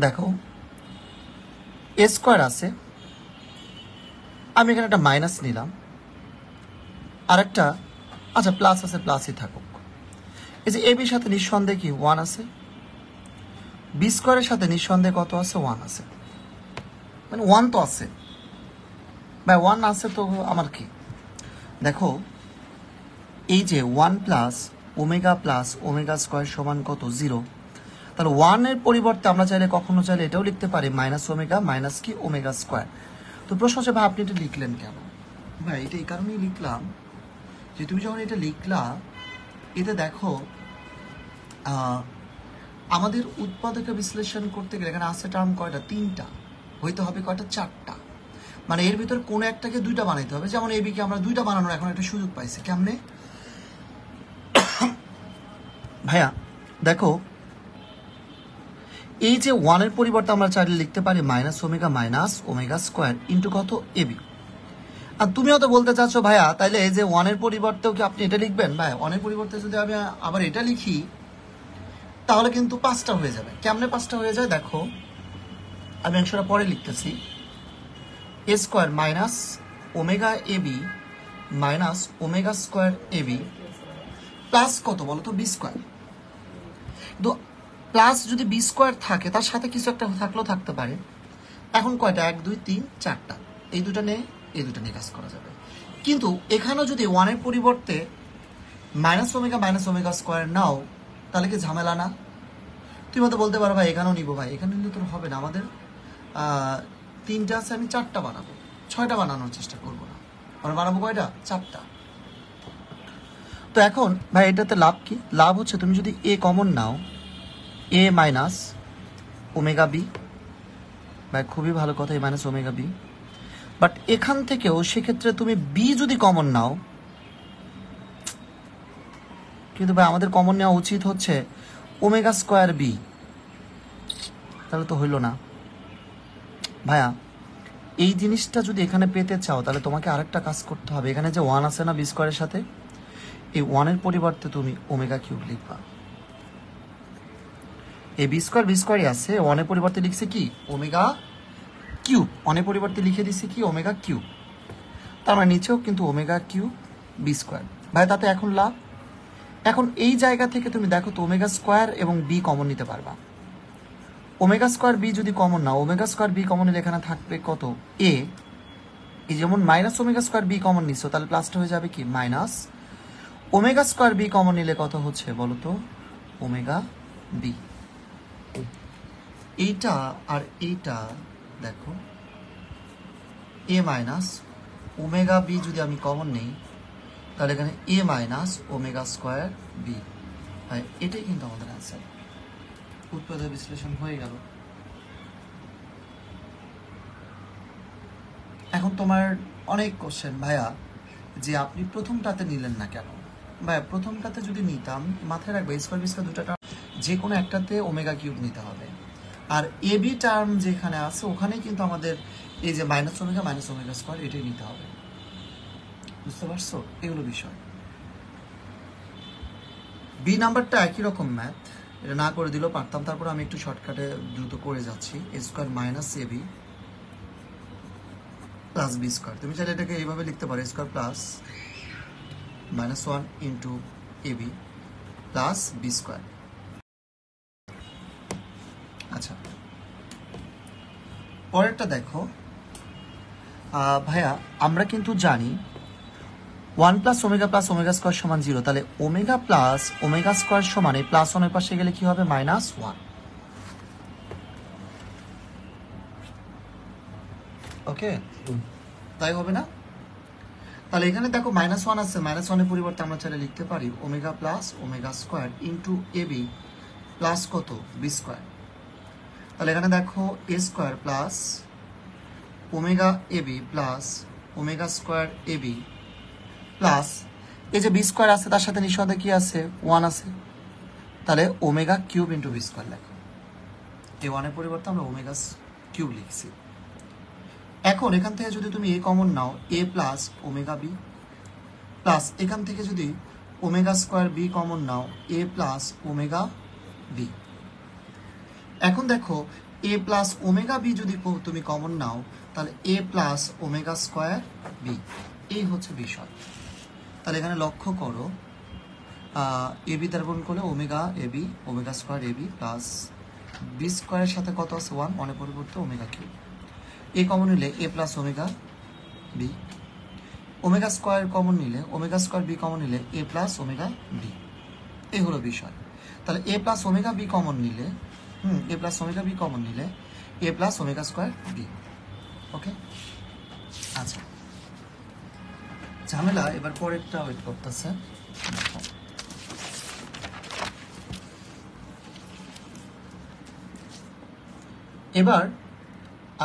দেখো এ স্কোয়ার আছে, আমি এখানে একটা মাইনাস নিলাম, আর একটা আচ্ছা প্লাস আছে, প্লাসই থাকুক। এই যে এবির সাথে নিঃসন্দেহে কি 1 আছে, বি স্কোয়ারের সাথে নিঃসন্দেহে কত আছে, 1 আছে, মানে 1 তো আছে ভাই, 1 আছে তো আমার কি। দেখো এই যে 1 প্লাস ওমেগা স্কোয়ার সমান কত, 0। তাহলে 1-এর পরিবর্তে আমরা চাইলে কখনো চাইলে এটাও লিখতে পারি মাইনাস ওমেগা মাইনাস কি ওমেগা স্কোয়ার। তো প্রশ্ন হচ্ছে ভাই আপনি এটা লিখলেন কেন? ভাই এটা এই কারণেই লিখলাম যে তুমি যখন এটা লিখলা, এতে দেখো আমাদের উৎপাদকে বিশ্লেষণ করতে গেলে এখানে আছে টার্ম কয়টা, 3টা, হইতে হবে কয়টা, 4টা। মানে এর ভিতর কোনো একটাকে 2টা বানাইতে হবে। যেমন এবিকে আমরা 2টা বানানোর এখন একটা সুযোগ পাইছি, কেমনে ভাইয়া? দেখো এই যে 1-এর পরিবর্তে আমরা চাইলে লিখতে পারি মাইনাস ওমেগা স্কোয়ার ইন্টু কত, এবি। আর তুমি হয়তো বলতে চাচ্ছ ভাইয়া তাইলে এই যে 1-এর পরিবর্তেও কি আপনি এটা লিখবেন? ভাই 1-এর পরিবর্তে যদি আমি আবার এটা লিখি তাহলে কিন্তু 5টা হয়ে যাবে। কেমনে 5টা হয়ে যায় দেখো, আমি অংশটা পরে লিখতেছি। A square minus omega a b minus omega square AB plus কত বলো তো, বি স্কোয়ার। তো প্লাস যদি বি স্কোয়ার থাকে তার সাথে কিছু একটা থাকলেও থাকতে পারে। এখন কয়টা, 1 2 3 4টা, এই দুটো নিয়ে কাজ করা যাবে। কিন্তু এখানেও যদি 1-এর পরিবর্তে মাইনাস ওমেগা স্কোয়ার নাও তাহলে কি ঝামেলা না? তুমি হয়তো বলতে পারো ভাই এখানেও নিবো, ভাই এখানে নিলে তো হবে না, আমাদের 3টা আছে, আমি 4টা বানাবো, 6টা বানানোর চেষ্টা করবো না, আমরা বানাবো কয়টা, 4টা। তো এখন ভাই এটাতে লাভ কি? লাভ হচ্ছে তুমি যদি a common now, A minus omega B, ভাই খুবই ভালো কথা, এ মাইনাস ওমেগা বি। বাট এখান থেকেও সেক্ষেত্রে তুমি বি যদি কমন নাও, কিন্তু ভাই আমাদের কমন নেওয়া উচিত হচ্ছে ওমেগা স্কোয়ার বি, তাহলে তো হইল না ভাইয়া। এই জিনিসটা যদি এখানে পেতে চাও তাহলে তোমাকে আরেকটা কাজ করতে হবে। এখানে যে 1 আছে না বি স্কোয়ারের সাথে, এই 1-এর পরিবর্তে তুমি ওমেগা কিউব লিখবা। এই বি স্কোয়ারই আছে, 1-এর পরিবর্তে লিখছে কি ওমেগা কিউব, 1-এর পরিবর্তে লিখে দিছি কি ওমেগা কিউব। তার মানে নিচেও কিন্তু ওমেগা কিউব বি স্কোয়ার। ভাই তাতে এখন লাভ, এখন এই জায়গা থেকে তুমি দেখো তো ওমেগা স্কোয়ার এবং বি কমন নিতে পারবা। ওমেগা স্কোয়ার বি যদি কমন না, ওমেগা স্কোয়ার বি কমন নিলে এখানে থাকবে কত, এ। এই যেমন minus omega square b common নিচ্ছ, তাহলে প্লাসটা হয়ে যাবে কি minus omega square b common নিলে কত হচ্ছে বলো তো, ওমেগা বি। এইটা আর এইটা দেখো, এ মাইনাস ওমেগা বি যদি আমি কমন নেই তাহলে এখানে এ মাইনাস ওমেগা স্কোয়ার বি। এটাই কিন্তু আমাদের অ্যান্সার। উৎপাদক বিশ্লেষণ হয়ে গেল। এখন তোমার অনেক কোশ্চেন, ভাইয়া যে আপনি প্রথমটাতে নিলেন না কেন? ভাইয়া প্রথমটাতে যদি নিতাম, মাথায় রাখবে স্কোয়ার বি স্কোয়ার দুটো টার্ম যে কোনো একটাতে ওমেগা কিউব নিতে হবে, আর এ বি টার্ম যেখানে আছে ওখানে কিন্তু আমাদের এই যে মাইনাস ওমেগা স্কোয়ার এটাই নিতে হবে। বুঝতে পারছো? এগুলো বিষয়। বি নাম্বারটা একই রকম ম্যাথ, এটা না করে দিলেও পারতাম, তারপর আমি একটু শর্টকাটে দ্রুত করে যাচ্ছি। এ square minus a b plus b square, তুমি চাইলে এটাকে এইভাবে লিখতে পারো, square plus minus 1 into a b plus b square. আচ্ছা, পরেরটা দেখো ভাইয়া, আমরা কিন্তু জানি 1 প্লাস ওমেগা স্কোয়ার সমান 0, তাহলে ওমেগা প্লাস ওমেগা স্কোয়ার সমান এই প্লাস 1 এর পাশে গেলে কি হবে? মাইনাস 1। ওকে, তাই হবে না? তাহলে এখানে দেখো মাইনাস 1 আছে, মাইনাস 1 এর পরিবর্তে আমরা চাইলে লিখতে পারি omega plus omega square into a b plus কত? B square. তাহলে এখানে দেখো a square plus omega a b plus omega square a b plus এই যে বি স্কোয়ার আছে তার সাথে নিঃসন্দেহে কি আছে? 1 আছে, তাহলে omega cube into b square লেখো। এই 1 এর পরিবর্তে আমরা ওমেগা কিউব লিখছি। এখন এখান থেকে যদি তুমি a common now, A plus omega b plus এখান থেকে যদি ওমেগা স্কোয়ার বি কমন নাও, এ প্লাস ওমেগা বি। এখন দেখো এ প্লাস ওমেগা বি যদি তুমি কমন নাও, তাহলে a plus omega square B, এই হচ্ছে বিষয়। তাহলে এখানে লক্ষ্য করো, এ বি দ্বারা গুণ করলে omega a B omega square a b plus B স্কোয়ারের সাথে কত আছে? 1, 1 এর পরিবর্তে ওমেগা কিউব। এ কমন নিলে a plus omega b, omega square common নিলে ওমেগা স্কোয়ার বি কমন নিলে এ প্লাস ওমেগা বি, এই হলো বিষয়। তাহলে a plus omega b common নিলে a plus omega b common নিলে a plus omega square b. Okay, আচ্ছা, ঝামেলা এবার পরেরটা ওয়েট করতেছে। এবার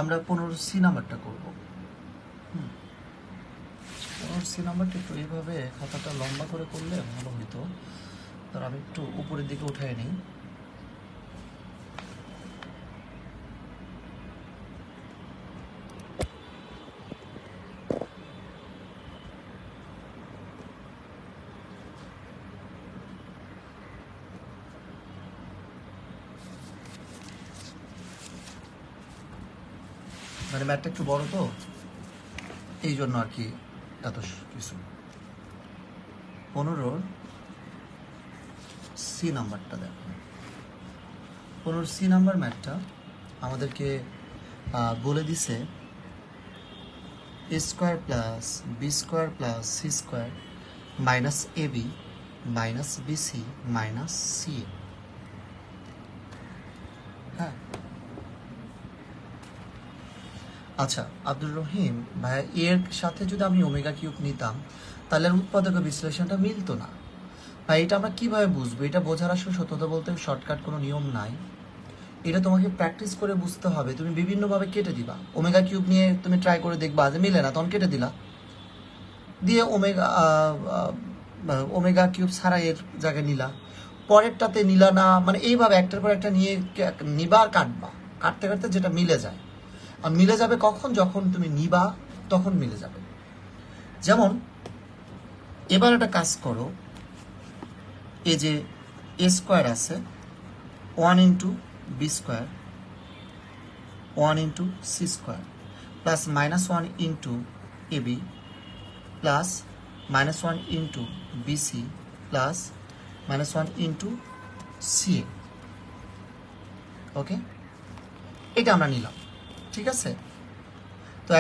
আমরা 15C নাম্বারটা করব। 15C নাম্বারটা একটু এইভাবে খাতাটা লম্বা করে করলে ভালো হইতো, তার আমি একটু উপরের দিকে উঠাই নিই। মানে ম্যাথটা একটু বড় তো, এই জন্য আর কি এত কিছু। 15C নাম্বারটা দেখো, 15C নাম্বার ম্যাথটা আমাদেরকে বলে দিছে a square plus b square plus c square minus a b minus b c minus c a. হ্যাঁ, আচ্ছা আব্দুর রহিম ভাইয়া, এর সাথে যদি আমি ওমেগা কিউব নিতাম তাহলে উৎপাদক বিশ্লেষণটা মিলতো না। ভাই এটা আমরা কিভাবে বুঝবো? এটা বোঝার আসলে সত্যতা বলতে শর্টকাট কোনো নিয়ম নাই, এটা তোমাকে প্র্যাকটিস করে বুঝতে হবে। তুমি বিভিন্নভাবে কেটে দিবা, ওমেগা কিউব নিয়ে তুমি ট্রাই করে দেখবা যে মিলে না, তখন কেটে দিলা, দিয়ে ওমেগা কিউব ছাড়া এর জায়গায় নিলা, পরেরটাতে নিলা না, মানে এইভাবে একটার পর একটা নিয়ে নিবা আর কাটবা, কাটতে কাটতে যেটা মিলে যায়। আর মিলে যাবে কখন? যখন তুমি নিবা তখন মিলে যাবে। যেমন এবার একটা কাজ করো, এই যে এ স্কোয়ার আছে 1 into b square 1 into c square plus minus 1 into a b plus minus 1 into b c plus minus 1 into c a. Okay, এটা আমরা নিলাম, ঠিক আছে? তো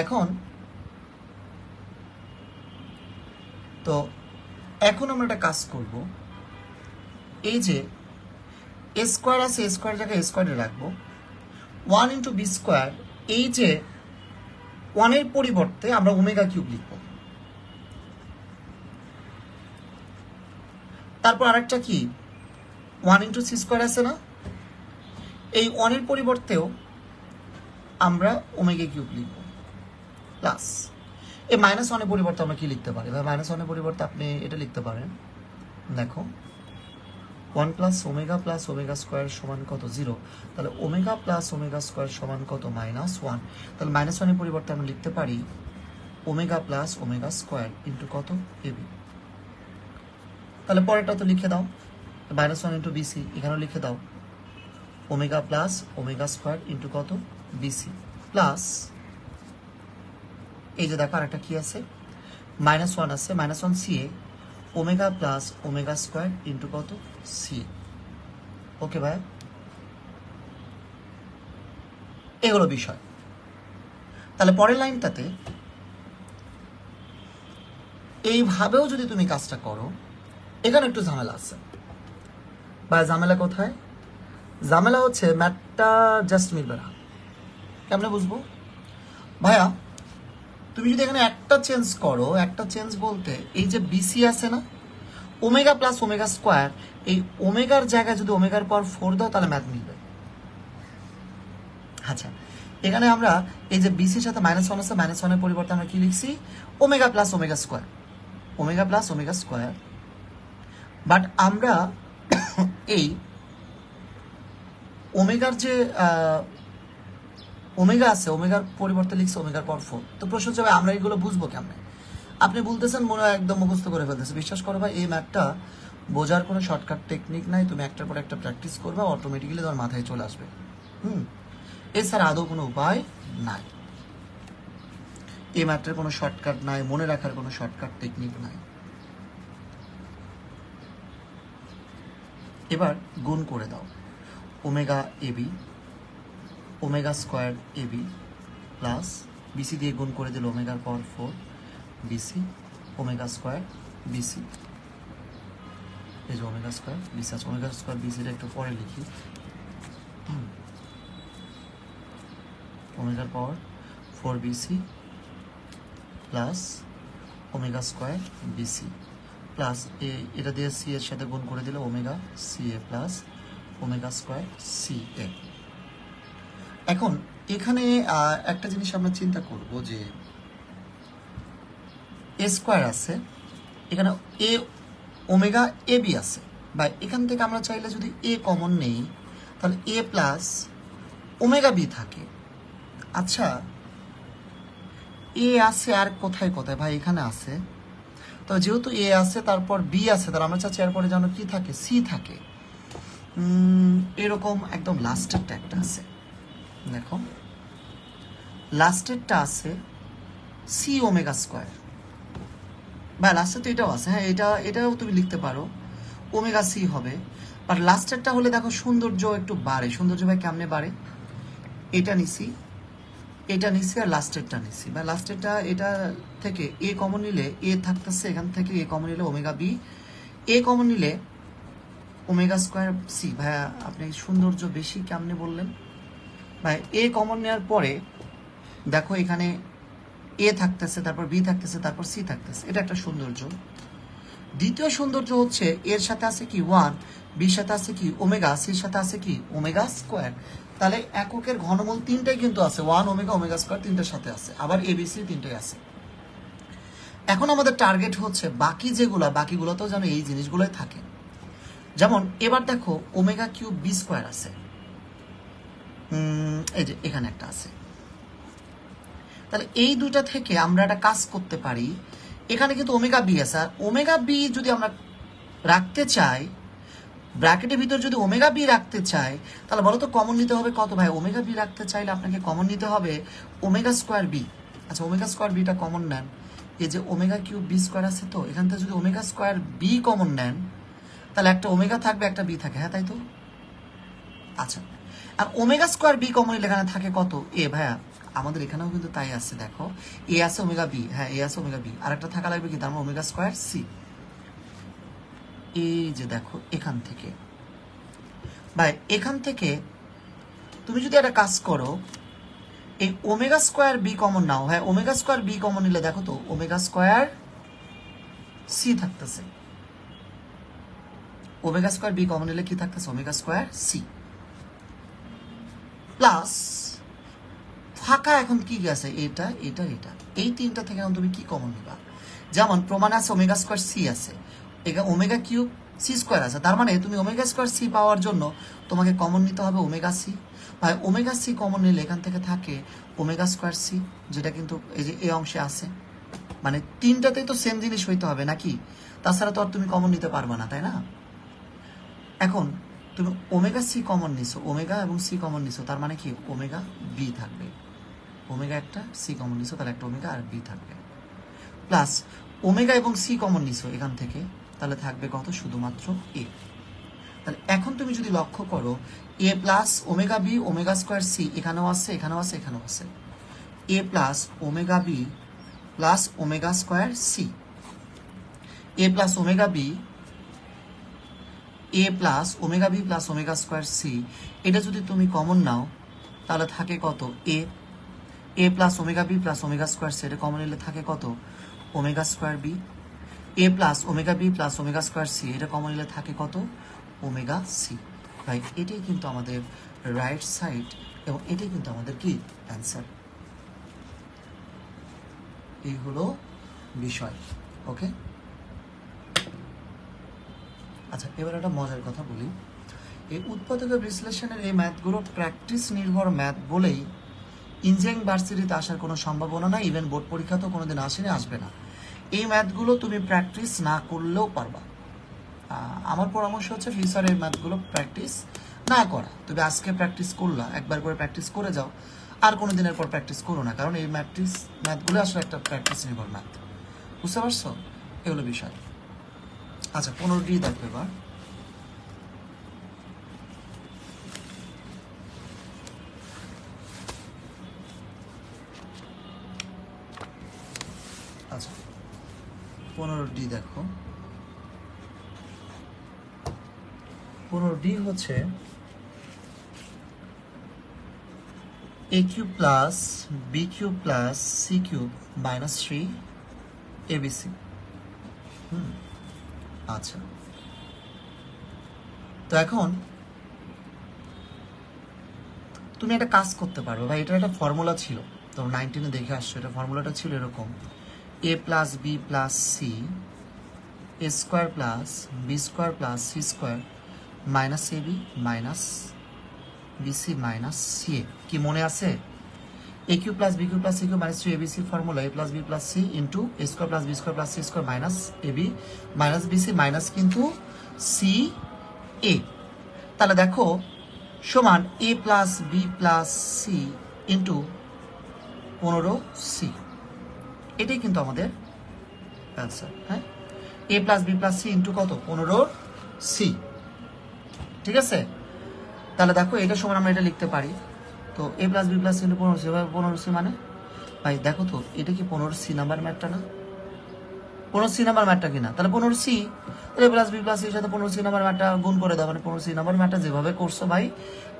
এখন আমরা একটা কাজ করব, এই যে এ স্কোয়ার আছে, এ স্কোয়ার জায়গায় এ স্কোয়ারে রাখবো, 1 ইন্টু বি স্কোয়ার, এই যে 1 এর পরিবর্তে আমরা ওমেগা কিউব লিখব। তারপর আরেকটা কি 1 ইন্টু সি স্কোয়ার আছে না, এই 1 এর পরিবর্তেও আমরা ওমেগা কিউব লিখব। প্লাস এই -1 এর পরিবর্তে আমরা কি লিখতে পারি? ভাই -1 এর পরিবর্তে আপনি এটা লিখতে পারেন, দেখো 1 প্লাস ওমেগা স্কোয়ার সমান কত? 0। তাহলে ওমেগা প্লাস ওমেগা স্কোয়ার সমান কত? -1। তাহলে -1 এর পরিবর্তে আমরা লিখতে পারি omega plus omega square into কত? এবি। তাহলে পরেরটা তো লিখে দাও, -1 ইন্টু বিসি, এখানেও লিখে দাও omega plus omega square into কত? বিসি প্লাস এই যে দেখো আরেকটা কি আছে, -1 আছে, -1 CA omega plus omega square into কত? সিএ। ওকে ভাই, এগুলো বিষয়। তাহলে পরের লাইনটাতে এইভাবেও যদি তুমি কাজটা করো, এখানে একটু ঝামেলা আছে ভাই। ঝামেলা কোথায়? ঝামেলা হচ্ছে ম্যাথটা জাস্ট মিলবে না। কেমনে বুঝবো ভাইয়া? তুমি যদি এখানে একটা চেঞ্জ করো, একটা চেঞ্জ বলতে এই যে বিসি আছে না, ওমেগা প্লাস ওমেগা স্কোয়ার, এই ওমেগার জায়গায় যদি ওমেগার পাওয়ার 4 দাও তাহলে ম্যাথ মিলবে। আচ্ছা, এখানে আমরা এই যে বিসির সাথে -1 আছে, -1 এর পরিবর্তে আমরা কি লিখছি? Omega plus omega square, omega plus omega square. But আমরা এই ওমেগার যে ওমেগা আছে, ওমেগার পরিবর্তে লিখছে ওমেগার পাওয়ার 4। তো প্রশ্ন হচ্ছে ভাই আমরা এগুলো বুঝবো কেমনে? আপনি বলতেছেন মনে হয় একদম মুখস্থ করে ফেলতেছে। বিশ্বাস করো ভাই, এই ম্যাথটা বোঝার কোনো শর্টকাট টেকনিক নাই। তুমি একটার পর একটা প্র্যাকটিস করবে, অটোমেটিক্যালি তোমার মাথায় চলে আসবে। এছাড়া আদৌ কোনো উপায় নাই। এই ম্যাথটার কোনো শর্টকাট নাই, মনে রাখার কোনো শর্টকাট টেকনিক নাই। এবার গুণ করে দাও, omega ab omega square AB plus bc দিয়ে গুণ করে দিল ওমেগার power 4 bc omega square bc. এই যে ওমেগা স্কোয়ার বিসি আছে, ওমেগা স্কোয়ার বিসিটা একটু পরে লিখি। ওমেগার power 4 bc plus omega square bc plus এটা দিয়ে সি এর সাথে গুণ করে দিলে omega c a plus omega square c a. এখন এখানে একটা জিনিস আমরা চিন্তা করব যে এ স্কোয়ার আছে, এখানে এ ওমেগা এ বি আছে, বা এখান থেকে আমরা চাইলে যদি এ কমন নেই তাহলে এ প্লাস ওমেগা বি থাকে। আচ্ছা, এ আছে আর কোথায় কোথায় ভাই? এখানে আছে। তো যেহেতু এ আছে তারপর বি আছে, তাহলে আমরা চাচ্ছি এরপরে যেন কি থাকে? সি থাকে। এরকম একদম লাস্টেরটা একটা আছে, দেখো লাস্টেরটা আছে সি ওমেগা স্কোয়ার, বা লাস্টের তো এটাও আছে। হ্যাঁ, এটাও তুমি লিখতে পারো, ওমেগা সি হবে। বাট লাস্টেরটা হলে দেখো সৌন্দর্য একটু বাড়ে। সৌন্দর্য ভাই কেমনে বাড়ে? এটা নিছি, এটা নিছি, আর লাস্টেরটা নিছি। বা লাস্টেরটা এটা থেকে এ কমন নিলে এ থাকতেছে, এখান থেকে এ কমন নিলে ওমেগা বি, এ কমন নিলে ওমেগা স্কোয়ার সি। ভাইয়া আপনি সৌন্দর্য বেশি কেমনে বললেন? ভাই এ কমন নেওয়ার পরে দেখো এখানে এ থাকতেছে, তারপর বি থাকতেছে, তারপর সি থাকতেছে, এটা একটা সৌন্দর্য। দ্বিতীয় সৌন্দর্য হচ্ছে এর সাথে আছে কি 1, বির সাথে আছে কি ওমেগা, সির সাথে আছে কি ওমেগা স্কোয়ার। তাহলে এককের ঘনমূল তিনটাই কিন্তু আছে, 1 ওমেগা ওমেগা স্কোয়ার তিনটার সাথে আছে, আবার এবিসি তিনটাই আছে। এখন আমাদের টার্গেট হচ্ছে বাকি যেগুলো, বাকিগুলোতেও যেন এই জিনিসগুলোই থাকে। যেমন এবার দেখো ওমেগা কিউব বি স্কোয়ার আছে, এই যে এখানে একটা আছে। তাহলে এই দুইটা থেকে আমরা একটা কাজ করতে পারি। এখানে কিন্তু ওমেগা বি আছে, আর ওমেগা বি যদি আমরা রাখতে চাই, ব্র্যাকেটের ভিতর যদি ওমেগা বি রাখতে চাই, তাহলে বলো তো কমন নিতে হবে কত ভাই? ওমেগা বি রাখতে চাইলে আপনাকে কমন নিতে হবে ওমেগা স্কোয়ার বি। আচ্ছা, ওমেগা স্কোয়ার বিটা কমন নেন, এই যে ওমেগা কিউব বি স্কোয়ার আছে, তো এখান থেকে যদি ওমেগা স্কোয়ার বি কমন নেন তাহলে একটা ওমেগা থাকবে, একটা বি থাকে। হ্যাঁ, তাই তো? আচ্ছা, আর ওমেগা স্কোয়ার বি কমন নিলে এখানে থাকে কত? এ। ভাইয়া আমাদের এখানেও কিন্তু তাই আছে, দেখো এ আছে ওমেগা বি, হ্যাঁ এ আছে ওমেগা বি, আর একটা থাকা লাগবে কি? তার মানে ওমেগা স্কোয়ার সি। এই যে দেখো এখান থেকে ভাই, এখান থেকে তুমি যদি একটা কাজ করো, এই ওমেগা স্কোয়ার বি কমন নাও। হ্যাঁ, ওমেগা স্কোয়ার বি কমন নিলে দেখো তো ওমেগা স্কোয়ার সি থাকতেছে। ওমেগা স্কোয়ার বি কমন নিলে কি থাকতেছে? ওমেগা স্কোয়ার সি প্লাস ফাঁকা এখন কি আছে? এটা এটা এটা, এই তিনটা থেকে এখন তুমি কি কমন নিবা? যেমন প্রমাণ আছে ওমেগা স্কোয়ার সি আছে, এখানে ওমেগা কিউব সি স্কোয়ার আছে, তার মানে তুমি ওমেগা স্কোয়ার সি পাওয়ার জন্য তোমাকে কমন নিতে হবে ওমেগা সি। ভাই ওমেগা সি কমন নিলে এখান থেকে থাকে ওমেগা স্কোয়ার সি, যেটা কিন্তু এই যে এই অংশে আছে, মানে তিনটাতেই তো সেম জিনিস হইতে হবে নাকি, তাছাড়া তো আর তুমি কমন নিতে পারবে না, তাই না? এখন তুমি ওমেগা সি কমন নিছো, ওমেগা এবং সি কমন নিছো, তার মানে কি ওমেগা বি থাকবে, ওমেগা একটা সি কমন নিছো, তাহলে একটা ওমেগা আর বি থাকবে, প্লাস ওমেগা এবং সি কমন নিছো এখান থেকে, তাহলে থাকবে কত? শুধুমাত্র এ। তাহলে এখন তুমি যদি লক্ষ্য করো a plus omega b omega square c এখানেও আছে, এখানেও আছে, এখানেও আছে, a plus omega b plus omega square c, a plus omega b, a plus omega b plus omega square c, এটা যদি তুমি কমন নাও তাহলে থাকে কত? A plus omega b plus omega square c, এটা কমন নিলে থাকে কত? Omega square b. A plus omega b plus omega square c, এটা কমন নিলে থাকে কত? Omega C. রাইট, এটাই কিন্তু আমাদের রাইট সাইড এবং এটাই কিন্তু আমাদের কি অ্যান্সার। এই হলো বিষয়। ওকে, আচ্ছা এবার একটা মজার কথা বলি, এই উৎপাদক বিশ্লেষণের এই ম্যাথগুলো প্র্যাকটিস নির্ভর ম্যাথ বলেই ইঞ্জিনিয়ারিং ভার্সিটিতে আসার কোনো সম্ভাবনা নাই, ইভেন বোর্ড পরীক্ষাতেও কোনোদিন আসেনি, আসবে না। এই ম্যাথগুলো তুমি প্র্যাকটিস না করলেও পারবা। আমার পরামর্শ হচ্ছে ফিউচারে এই ম্যাথগুলো প্র্যাকটিস না করা। তুমি আজকে প্র্যাকটিস করলা, একবার করে প্র্যাকটিস করে যাও, আর কোনো দিনের পর প্র্যাকটিস করো না, কারণ এই ম্যাথগুলো আসলে একটা প্র্যাকটিস নির্ভর ম্যাথ। বুঝতে পারছো? এগুলো বিষয়। আচ্ছা 15টি দেখো এবার। আচ্ছা 15ডি দেখো, 15ডি হচ্ছে a cube plus b cube plus c cube minus 3 a b c. আচ্ছা তো এখন তুমি একটা কাজ করতে পারো ভাই, এটা একটা ফর্মুলা ছিল, তো 19-এ দেখে আসছো, এটা ফর্মুলাটা ছিল এরকম, a plus b plus c a square plus b square plus c square minus a b minus b c minus c a. কি মনে আছে? A cube plus b cube plus c cube minus 3 a b c formula, a plus b plus c into a square plus b square plus c square minus a b minus b c minus কিন্তু c a. তাহলে দেখো সমান a plus b plus c into 15c, এটাই কিন্তু আমাদের answer. হ্যাঁ, a plus b plus c into কত? 15c। ঠিক আছে, তাহলে দেখো এটা সমান আমরা এটা লিখতে পারি, তো a plus b plus c into 15c, 15c মানে ভাই দেখো তো এটা কি 15c নাম্বার ম্যাথটা না? 15c নাম্বার ম্যাথটা কিনা? তাহলে 15c, তাহলে প্লাস বি প্লাস সির সাথে 15c নাম্বার ম্যাথটা গুণ করে দাও, মানে 15c নাম্বার ম্যাথটা যেভাবে করছো ভাই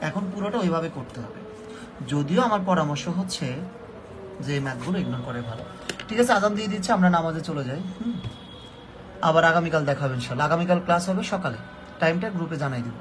এখন পুরোটা ওইভাবে করতে হবে। যদিও আমার পরামর্শ হচ্ছে যে এই ম্যাথগুলো ইগনোর করে ভালো। ঠিক আছে, আজান দিয়ে দিচ্ছে, আমরা নামাজে চলে যাই। আবার আগামীকাল দেখা হবে ইনশাল্লাহ। আগামীকাল ক্লাস হবে সকালে, টাইমটা গ্রুপে জানাই দিব।